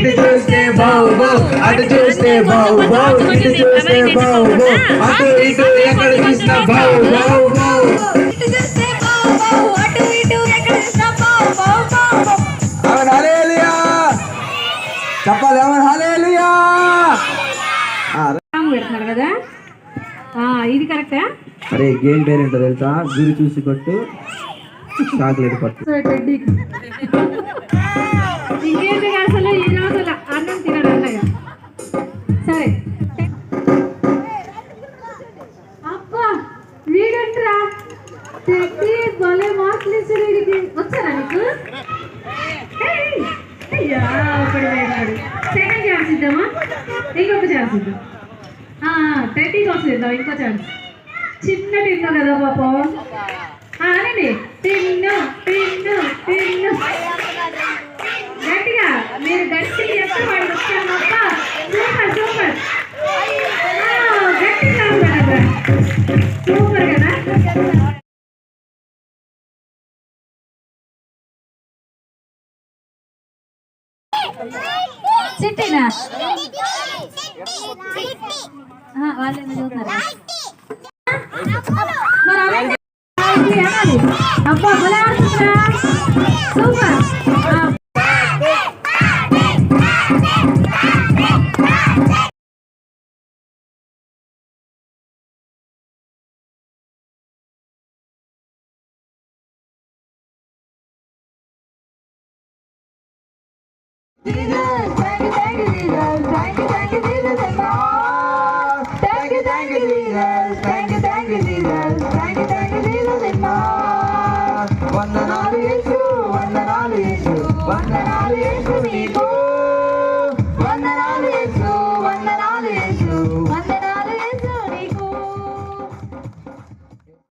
ఇటు చూస్తే బౌ బౌ, అటు చూస్తే బౌ బౌ, ఇటు చూస్తే బౌ బౌ, అటు ఇటు ఎక్కడ చూసినా బౌ బౌ బౌ. ఇటు చూస్తే బౌ బౌ, అటు ఇటు ఎక్కడ చూసినా బౌ బౌ బౌ. ఆమెన్ హల్లెలూయా చెప్పాలి, ఆమెన్ హల్లెలూయా. పెడుతున్నారు కదా, ఇది కరెక్టా? అరే గేమ్ పేరేంటో తెలుసా? గురి చూసి కొట్టు, చాక్లెట్ పట్టు. ఇంకేంటి అసలు ఈ రోజుల అన్నం తినడు అన్నయ్య. సరే అబ్బా వీడంట్రా భలే మార్కులు ఇచ్చారు వీడికి. వచ్చారా నీకు? అయ్యా ఒకటి వేడాడు. Second chance ఇద్దామా? ఇంకొక ఛాన్స్ ఇద్దాం. 30 కోసం ఇద్దాం ఇంకో ఛాన్స్. చిన్న టిన్ను కదా పాపం. అనండి టిన్ను టిన్ను టిన్ను గట్టిగా. మీరు గట్టిగా చెప్తే వాడికి వచ్చాను అప్ప. సూపర్ సూపర్ గట్టిగా ఉంటాడు. సూపర్ కదా. చిట్టినా వాళ్ళు చదువుతారా? అబ్బా భలే ఆడుతుందా. సూపర్. వందనాలు యేసు, వందనాలు యేసు, వందనాలు యేసు.